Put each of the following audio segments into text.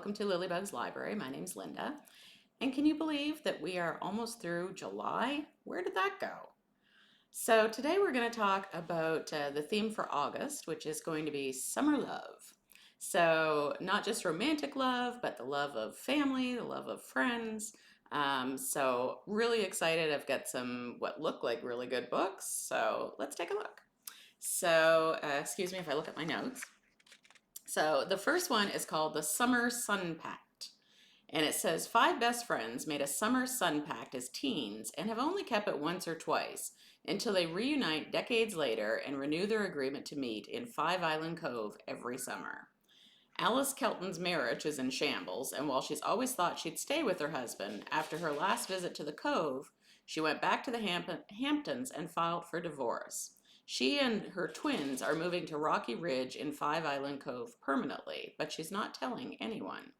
Welcome to Lilybug's Library. My name's Linda. And can you believe that we are almost through July? Where did that go? So today we're going to talk about the theme for August, which is going to be summer love. So not just romantic love, but the love of family, the love of friends. So really excited. I've got some what look like really good books. So let's take a look. So excuse me if I look at my notes. So the first one is called the Summer Sun Pact. And it says five best friends made a summer sun pact as teens and have only kept it once or twice until they reunite decades later and renew their agreement to meet in Five Island Cove every summer. Alice Kelton's marriage is in shambles, and while she's always thought she'd stay with her husband, after her last visit to the Cove, she went back to the Hamptons and filed for divorce. She and her twins are moving to Rocky Ridge in Five Island Cove permanently, but she's not telling anyone.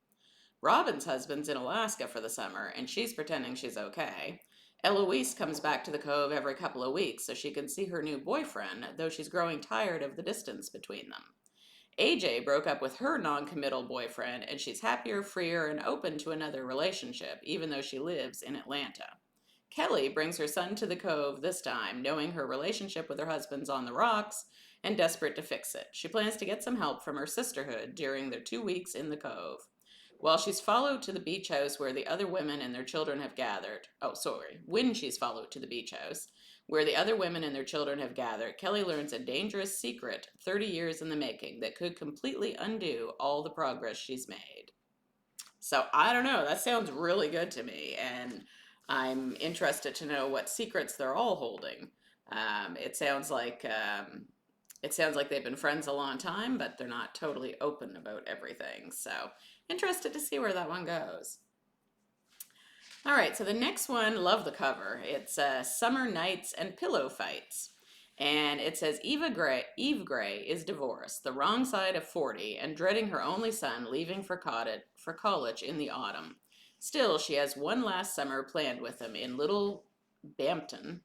Robin's husband's in Alaska for the summer, and she's pretending she's okay. Eloise comes back to the Cove every couple of weeks so she can see her new boyfriend, though she's growing tired of the distance between them. AJ broke up with her non-committal boyfriend, and she's happier, freer, and open to another relationship, even though she lives in Atlanta. Kelly brings her son to the Cove this time, knowing her relationship with her husband's on the rocks and desperate to fix it. She plans to get some help from her sisterhood during their 2 weeks in the Cove. While she's followed to the beach house where the other women and their children have gathered, when she's followed to the beach house where the other women and their children have gathered, Kelly learns a dangerous secret 30 years in the making that could completely undo all the progress she's made. So I don't know, that sounds really good to me, and I'm interested to know what secrets they're all holding. It sounds like they've been friends a long time, but they're not totally open about everything. So interested to see where that one goes. All right, so the next one, love the cover. It's Summer Nights and Pillow Fights. And it says Eve Gray is divorced, the wrong side of 40, and dreading her only son leaving for college in the autumn. Still, she has one last summer planned with him in Little Bampton,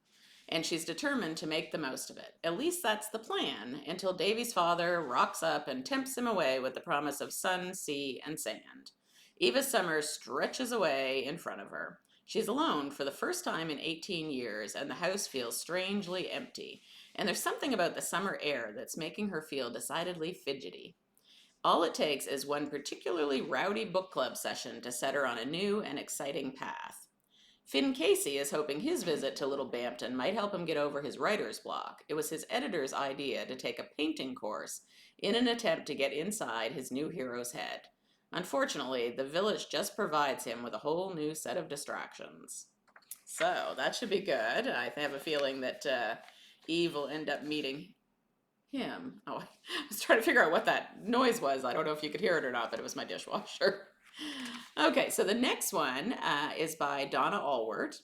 and she's determined to make the most of it. At least that's the plan, until Davy's father rocks up and tempts him away with the promise of sun, sea, and sand. Eva's summer stretches away in front of her. She's alone for the first time in 18 years, and the house feels strangely empty. And there's something about the summer air that's making her feel decidedly fidgety. All it takes is one particularly rowdy book club session to set her on a new and exciting path. Finn Casey is hoping his visit to Little Bampton might help him get over his writer's block. It was his editor's idea to take a painting course in an attempt to get inside his new hero's head. Unfortunately, the village just provides him with a whole new set of distractions. So that should be good. I have a feeling that Eve will end up meeting him. Oh, I was trying to figure out what that noise was. I don't know if you could hear it or not, but it was my dishwasher. Okay, so the next one is by Donna Allward.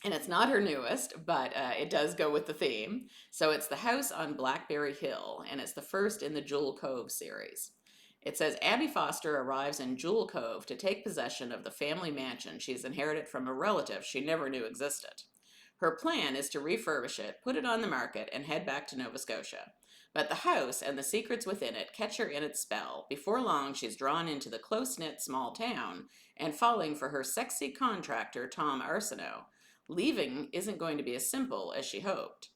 And it's not her newest, but it does go with the theme. So it's The House on Blackberry Hill, and it's the first in the Jewel Cove series. It says Abby Foster arrives in Jewel Cove to take possession of the family mansion she's inherited from a relative she never knew existed. Her plan is to refurbish it, put it on the market, and head back to Nova Scotia. But the house and the secrets within it catch her in its spell. Before long, she's drawn into the close-knit small town and falling for her sexy contractor, Tom Arsenault. Leaving isn't going to be as simple as she hoped.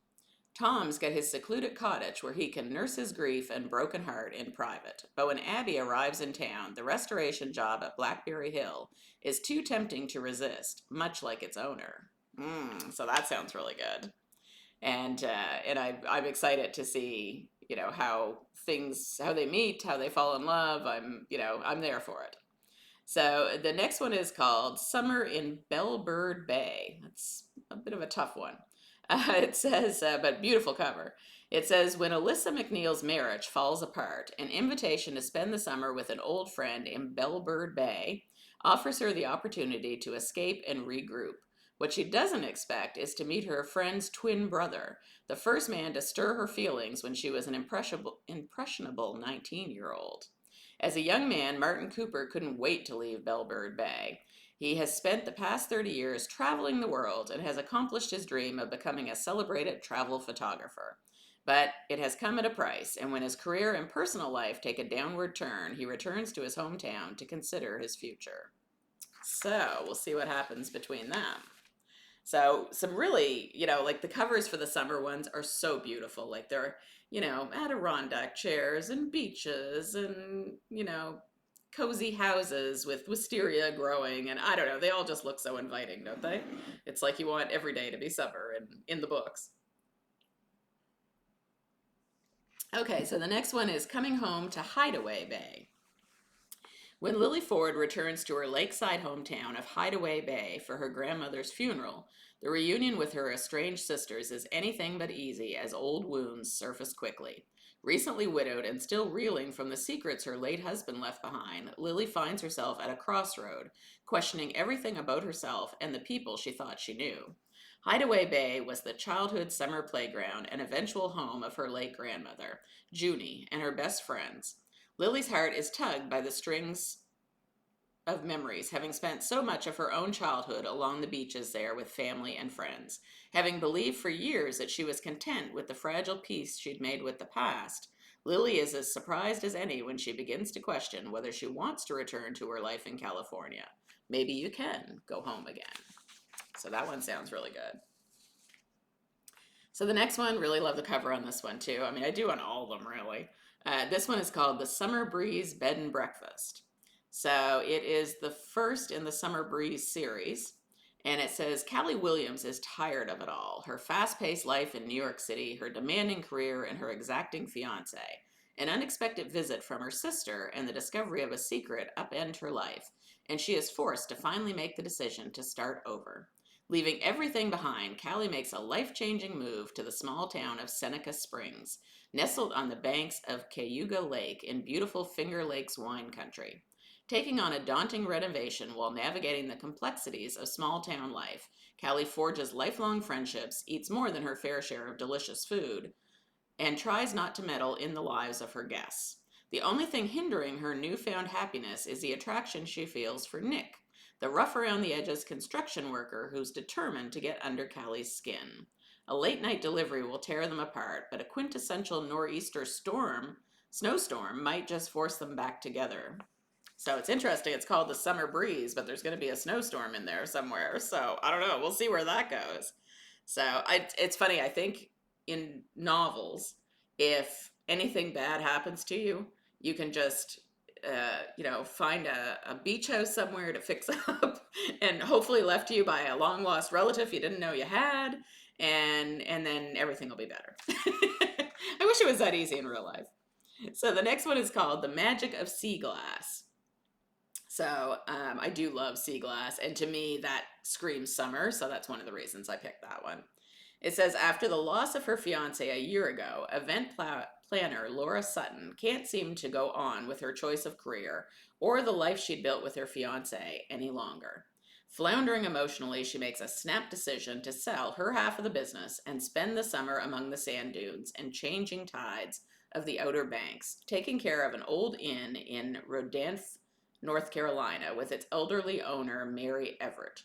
Tom's got his secluded cottage where he can nurse his grief and broken heart in private. But when Abby arrives in town, the restoration job at Blackberry Hill is too tempting to resist, much like its owner. So that sounds really good. And I'm excited to see, how they meet, how they fall in love. I'm there for it. So the next one is called Summer in Bellbird Bay. That's a bit of a tough one. It says, but beautiful cover. It says, when Alyssa McNeil's marriage falls apart, an invitation to spend the summer with an old friend in Bellbird Bay offers her the opportunity to escape and regroup. What she doesn't expect is to meet her friend's twin brother, the first man to stir her feelings when she was an impressionable 19-year-old. As a young man, Martin Cooper couldn't wait to leave Bellbird Bay. He has spent the past 30 years traveling the world and has accomplished his dream of becoming a celebrated travel photographer. But it has come at a price, and when his career and personal life take a downward turn, he returns to his hometown to consider his future. So we'll see what happens between them. So some really, like the covers for the summer ones are so beautiful. Like they're, Adirondack chairs and beaches and, cozy houses with wisteria growing. And I don't know, they all just look so inviting, don't they? It's like you want every day to be summer in the books. Okay, so the next one is Coming Home to Hideaway Bay. When Lily Ford returns to her lakeside hometown of Hideaway Bay for her grandmother's funeral, the reunion with her estranged sisters is anything but easy as old wounds surface quickly. Recently widowed and still reeling from the secrets her late husband left behind, Lily finds herself at a crossroad, questioning everything about herself and the people she thought she knew. Hideaway Bay was the childhood summer playground and eventual home of her late grandmother, Junie, and her best friends. Lily's heart is tugged by the strings of memories, having spent so much of her own childhood along the beaches there with family and friends. Having believed for years that she was content with the fragile peace she'd made with the past, Lily is as surprised as any when she begins to question whether she wants to return to her life in California. Maybe you can go home again. So that one sounds really good. So the next one, really love the cover on this one too. I mean, I do on all of them really. This one is called The Summer Breeze Bed and Breakfast. So it is the first in the Summer Breeze series. And it says Callie Williams is tired of it all. Her fast-paced life in New York City, her demanding career, and her exacting fiance. An unexpected visit from her sister and the discovery of a secret upend her life, and she is forced to finally make the decision to start over. Leaving everything behind, Callie makes a life-changing move to the small town of Seneca Springs, nestled on the banks of Cayuga Lake in beautiful Finger Lakes wine country. Taking on a daunting renovation while navigating the complexities of small town life, Callie forges lifelong friendships, eats more than her fair share of delicious food, and tries not to meddle in the lives of her guests. The only thing hindering her newfound happiness is the attraction she feels for Nick, the rough around the edges construction worker who's determined to get under Callie's skin. A late night delivery will tear them apart, but a quintessential nor'easter snowstorm might just force them back together. So it's interesting. It's called The Summer Breeze, but there's going to be a snowstorm in there somewhere. So I don't know. We'll see where that goes. It's funny. I think in novels, if anything bad happens to you, you can just, find a beach house somewhere to fix up, and hopefully left to you by a long lost relative you didn't know you had, and then everything will be better. I wish it was that easy in real life. So the next one is called The Magic of Sea Glass. So I do love sea glass, and to me that screams summer, so that's one of the reasons I picked that one. It says, after the loss of her fiance a year ago, planner Laura Sutton can't seem to go on with her choice of career or the life she'd built with her fiance any longer. Floundering emotionally, she makes a snap decision to sell her half of the business and spend the summer among the sand dunes and changing tides of the Outer Banks, taking care of an old inn in Rodanthe, North Carolina, with its elderly owner, Mary Everett.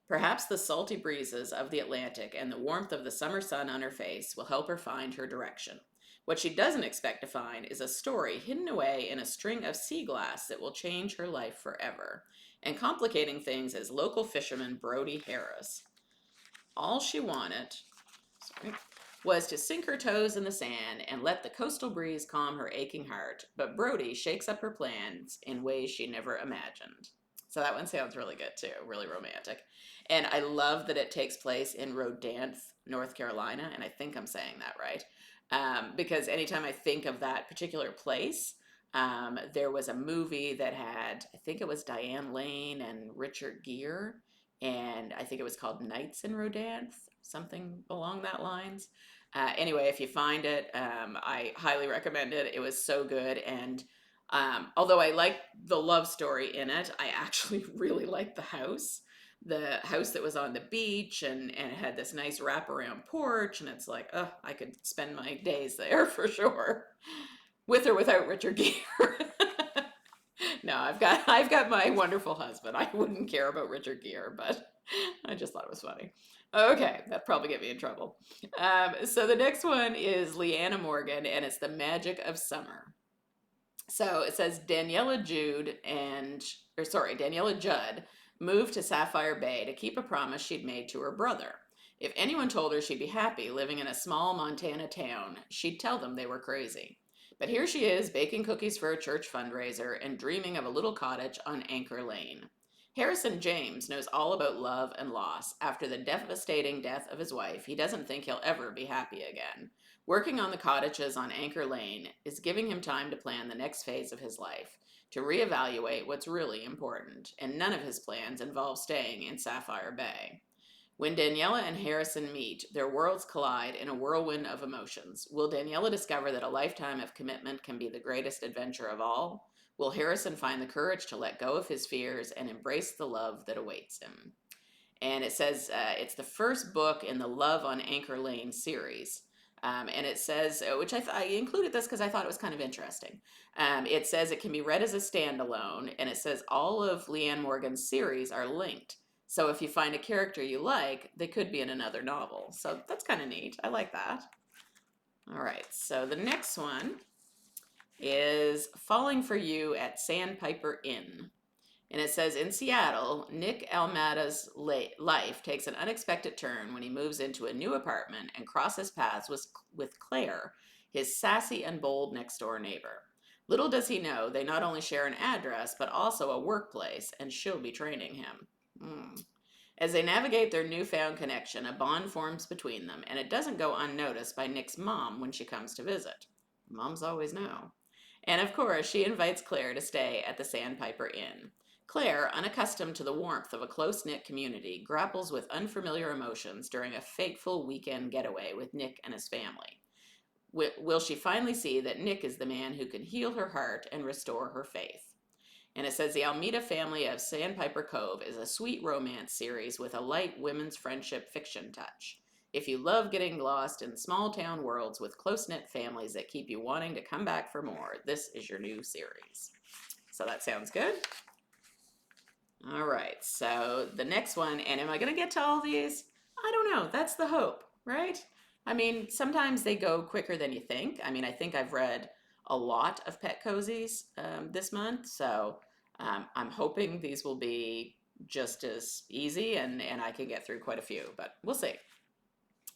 Perhaps the salty breezes of the Atlantic and the warmth of the summer sun on her face will help her find her direction. What she doesn't expect to find is a story hidden away in a string of sea glass that will change her life forever. And complicating things is local fisherman Brody Harris. All she wanted was to sink her toes in the sand and let the coastal breeze calm her aching heart, but Brody shakes up her plans in ways she never imagined. So that one sounds really good too, really romantic. And I love that it takes place in Rodanthe, North Carolina, and I think I'm saying that right. Because anytime I think of that particular place, there was a movie that had, I think it was Diane Lane and Richard Gere, and I think it was called Nights in Rodanthe, something along that lines. Anyway, if you find it, I highly recommend it. It was so good, and although I like the love story in it, I actually really like the house. The house that was on the beach, and it had this nice wraparound porch, and it's like, oh, I could spend my days there for sure, with or without Richard Gere. No, I've got my wonderful husband. I wouldn't care about Richard Gere, but I just thought it was funny. Okay, that'd probably get me in trouble. So the next one is Leanna Morgan, and it's The Magic of Summer. So it says Daniela Judd moved to Sapphire Bay to keep a promise she'd made to her brother. If anyone told her she'd be happy living in a small Montana town, she'd tell them they were crazy. But here she is, baking cookies for a church fundraiser and dreaming of a little cottage on Anchor Lane. Harrison James knows all about love and loss. After the devastating death of his wife, he doesn't think he'll ever be happy again. Working on the cottages on Anchor Lane is giving him time to plan the next phase of his life, to reevaluate what's really important, and none of his plans involve staying in Sapphire Bay. When Daniela and Harrison meet, their worlds collide in a whirlwind of emotions. Will Daniela discover that a lifetime of commitment can be the greatest adventure of all? Will Harrison find the courage to let go of his fears and embrace the love that awaits him? And it says it's the first book in the Love on Anchor Lane series. And it says, which I included this because I thought it was kind of interesting. It says it can be read as a standalone, and it says all of Leanne Morgan's series are linked. So if you find a character you like, they could be in another novel. So that's kind of neat. I like that. All right, so the next one is Falling for You at Sandpiper Inn. And it says in Seattle, Nick Almada's life takes an unexpected turn when he moves into a new apartment and crosses paths with Claire, his sassy and bold next door neighbor. Little does he know they not only share an address, but also a workplace, and she'll be training him. As they navigate their newfound connection, a bond forms between them, and it doesn't go unnoticed by Nick's mom when she comes to visit. Moms always know. And of course, she invites Claire to stay at the Sandpiper Inn. Claire, unaccustomed to the warmth of a close knit community, grapples with unfamiliar emotions during a fateful weekend getaway with Nick and his family. Will she finally see that Nick is the man who can heal her heart and restore her faith? And it says the Almeida family of Sandpiper Cove is a sweet romance series with a light women's friendship fiction touch. If you love getting lost in small town worlds with close knit families that keep you wanting to come back for more, this is your new series. So that sounds good. All right, so the next one, and am I going to get to all these? I don't know. That's the hope, right? I mean, sometimes they go quicker than you think. I mean, I think I've read a lot of pet cozies this month, so I'm hoping these will be just as easy and I can get through quite a few, but we'll see.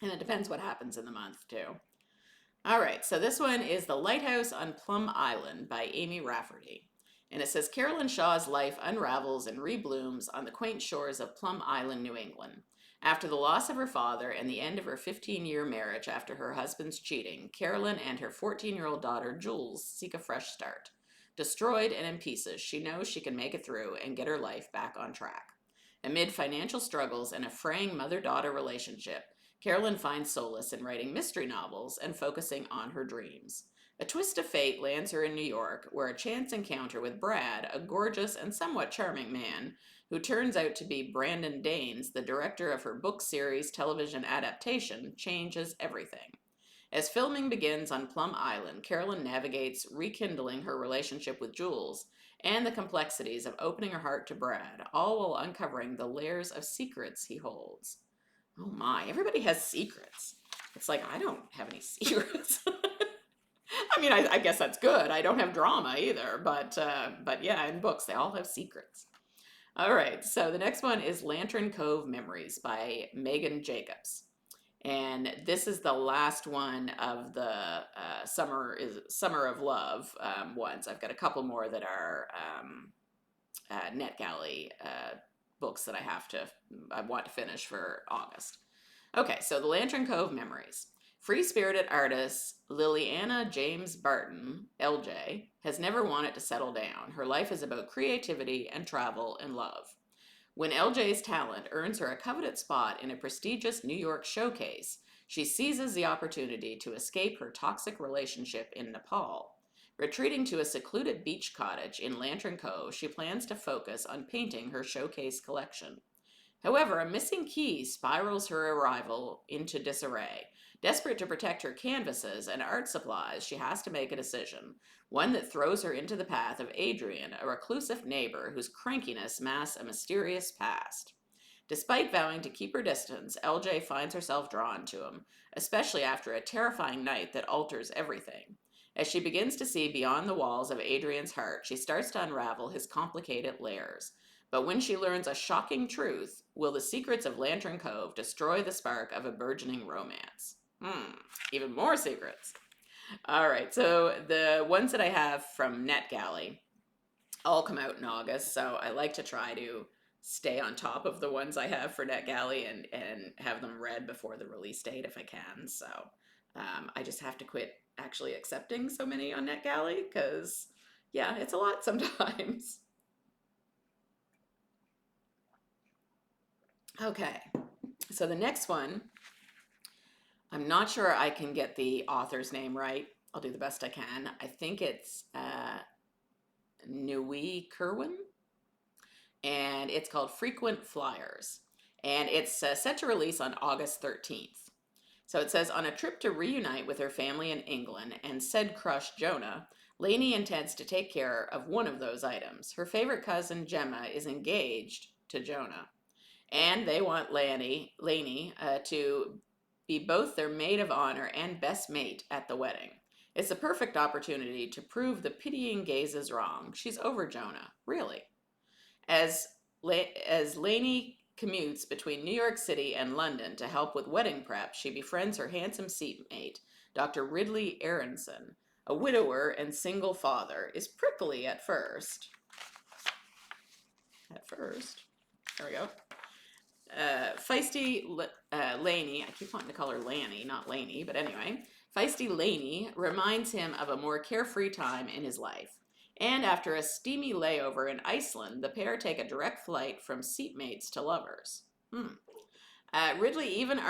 And it depends what happens in the month, too. All right, so this one is The Lighthouse on Plum Island by Amy Rafferty. And it says Carolyn Shaw's life unravels and reblooms on the quaint shores of Plum Island, New England. After the loss of her father and the end of her 15-year marriage after her husband's cheating, Carolyn and her 14-year-old daughter, Jules, seek a fresh start. Destroyed and in pieces, she knows she can make it through and get her life back on track. Amid financial struggles and a fraying mother-daughter relationship, Carolyn finds solace in writing mystery novels and focusing on her dreams. A twist of fate lands her in New York, where a chance encounter with Brad, a gorgeous and somewhat charming man, who turns out to be Brandon Danes, the director of her book series television adaptation, changes everything. As filming begins on Plum Island, Carolyn navigates rekindling her relationship with Jules and the complexities of opening her heart to Brad, all while uncovering the layers of secrets he holds. Oh my, everybody has secrets. It's like, I don't have any secrets. I mean, I guess that's good. I don't have drama either, but yeah, in books, they all have secrets. All right, so the next one is Lantern Cove Memories by Megan Jacobs. And this is the last one of the Summer of Love ones. I've got a couple more that are NetGalley books that I want to finish for August. Okay, so the Lantern Cove Memories. Free-spirited artist Liliana James Barton, LJ, has never wanted to settle down. Her life is about creativity and travel and love. When LJ's talent earns her a coveted spot in a prestigious New York showcase, she seizes the opportunity to escape her toxic relationship in Nepal. Retreating to a secluded beach cottage in Lantern Cove, she plans to focus on painting her showcase collection. However, a missing key spirals her arrival into disarray. Desperate to protect her canvases and art supplies, she has to make a decision, one that throws her into the path of Adrian, a reclusive neighbor whose crankiness masks a mysterious past. Despite vowing to keep her distance, LJ finds herself drawn to him, especially after a terrifying night that alters everything. As she begins to see beyond the walls of Adrian's heart, she starts to unravel his complicated layers. But when she learns a shocking truth, will the secrets of Lantern Cove destroy the spark of a burgeoning romance? Even more secrets. All right, so the ones that I have from NetGalley all come out in August, so I like to try to stay on top of the ones I have for NetGalley and have them read before the release date if I can. So I just have to quit actually accepting so many on NetGalley because, yeah, it's a lot sometimes. Okay, so the next one, I'm not sure I can get the author's name right. I'll do the best I can. I think it's Nui Kerwin, and it's called Frequent Flyers. And it's set to release on August 13th. So it says, on a trip to reunite with her family in England and said crush Jonah, Lainey intends to take care of one of those items. Her favorite cousin Gemma is engaged to Jonah, and they want Lainey to be both their maid of honor and best mate at the wedding. It's a perfect opportunity to prove the pitying gaze is wrong. She's over Jonah, really. As Lainey commutes between New York City and London to help with wedding prep, she befriends her handsome seatmate, Dr. Ridley Aronson. A widower and single father, is prickly at first. There we go. Feisty Laney, I keep wanting to call her Lanny, not Laney, but anyway. Feisty Laney reminds him of a more carefree time in his life. And after a steamy layover in Iceland, the pair take a direct flight from seatmates to lovers. Ridley even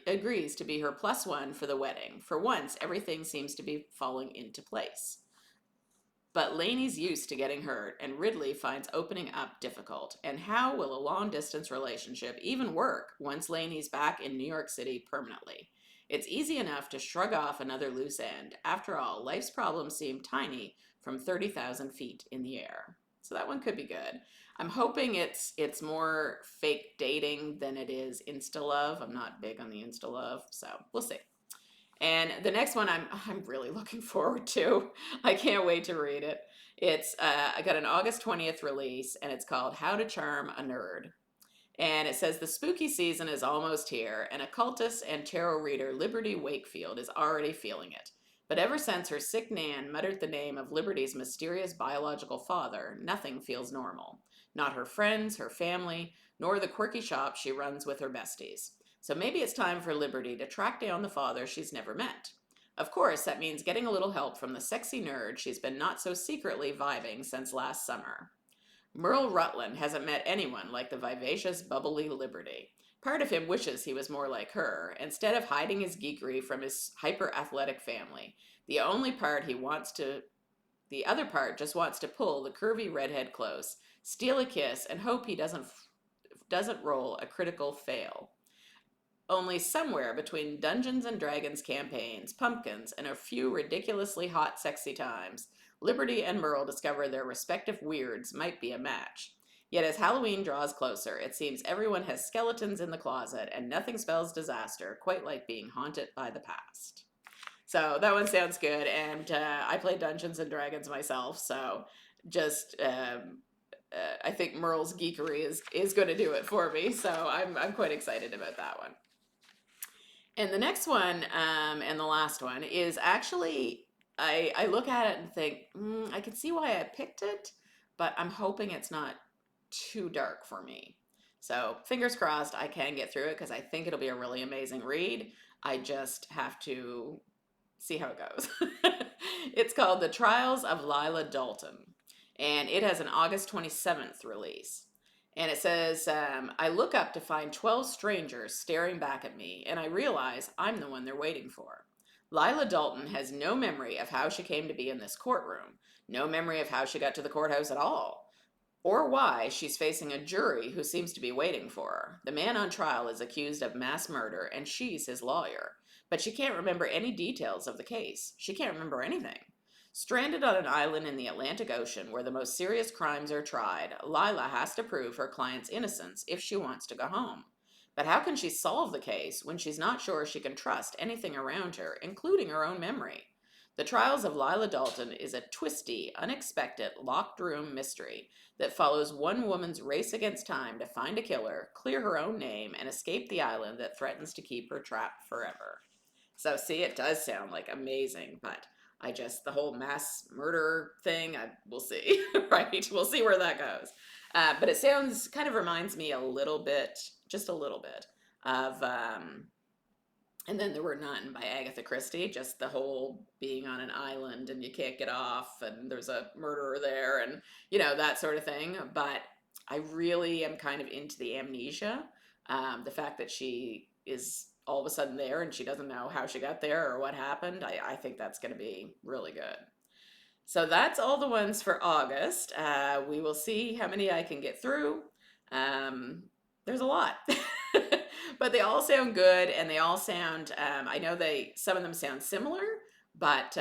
agrees to be her plus one for the wedding. For once, everything seems to be falling into place. But Laney's used to getting hurt, and Ridley finds opening up difficult. And how will a long-distance relationship even work once Laney's back in New York City permanently? It's easy enough to shrug off another loose end. After all, life's problems seem tiny from 30,000 feet in the air. So that one could be good. I'm hoping it's more fake dating than it is insta-love. I'm not big on the insta-love, so we'll see. And the next one I'm really looking forward to. I can't wait to read it. It's I got an August 20th release, and it's called How to Charm a Nerd. And it says the spooky season is almost here, and occultist and tarot reader Liberty Wakefield is already feeling it. But ever since her sick Nan muttered the name of Liberty's mysterious biological father, nothing feels normal. Not her friends, her family, nor the quirky shop she runs with her besties. So maybe it's time for Liberty to track down the father she's never met. Of course, that means getting a little help from the sexy nerd she's been not so secretly vibing since last summer. Merle Rutland hasn't met anyone like the vivacious, bubbly Liberty. Part of him wishes he was more like her, instead of hiding his geekery from his hyper-athletic family. The other part just wants to pull the curvy redhead close, steal a kiss, and hope he doesn't roll a critical fail. Only somewhere between Dungeons and Dragons campaigns, pumpkins, and a few ridiculously hot, sexy times, Liberty and Merle discover their respective weirds might be a match. Yet as Halloween draws closer, it seems everyone has skeletons in the closet, and nothing spells disaster quite like being haunted by the past. So that one sounds good, and I play Dungeons and Dragons myself, so just I think Merle's geekery is going to do it for me, so I'm quite excited about that one. And the next one, and the last one, is actually, I look at it and think, I can see why I picked it, but I'm hoping it's not too dark for me. So fingers crossed I can get through it because I think it'll be a really amazing read. I just have to see how it goes. It's called The Trials of Lila Dalton, and it has an August 27th release. And it says, I look up to find 12 strangers staring back at me, and I realize I'm the one they're waiting for. Lila Dalton has no memory of how she came to be in this courtroom, no memory of how she got to the courthouse at all, or why she's facing a jury who seems to be waiting for her. The man on trial is accused of mass murder, and she's his lawyer. But she can't remember any details of the case. She can't remember anything. Stranded on an island in the Atlantic Ocean where the most serious crimes are tried, Lila has to prove her client's innocence if she wants to go home. But how can she solve the case when she's not sure she can trust anything around her, including her own memory? The Trials of Lila Dalton is a twisty, unexpected, locked room mystery that follows one woman's race against time to find a killer, clear her own name, and escape the island that threatens to keep her trapped forever. So, see, it does sound like amazing, but the whole mass murder thing, we'll see, right? We'll see where that goes. But it sounds, kind of reminds me a little bit, just a little bit, of And Then There Were None by Agatha Christie, just the whole being on an island and you can't get off and there's a murderer there and, that sort of thing. But I really am kind of into the amnesia. The fact that she is all of a sudden there and she doesn't know how she got there or what happened, I think that's going to be really good. So that's all the ones for August. We will see how many I can get through. Um, there's a lot, but they all sound good, and they all sound. I know some of them sound similar, but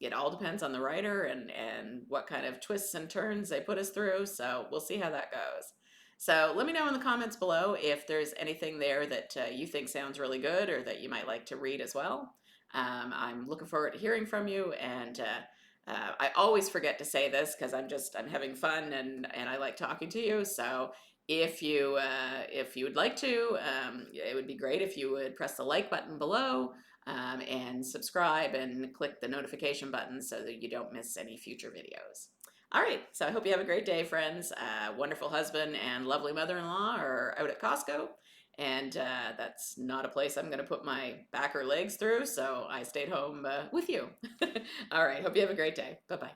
it all depends on the writer and what kind of twists and turns they put us through. So we'll see how that goes. So let me know in the comments below if there's anything there that you think sounds really good or that you might like to read as well. I'm looking forward to hearing from you, and I always forget to say this because I'm having fun and I like talking to you. So if you would like to, it would be great if you would press the like button below, and subscribe and click the notification button so that you don't miss any future videos. All right, so I hope you have a great day, friends. Wonderful husband and lovely mother-in-law are out at Costco, and that's not a place I'm going to put my back or legs through, so I stayed home with you. All right, hope you have a great day. Bye-bye.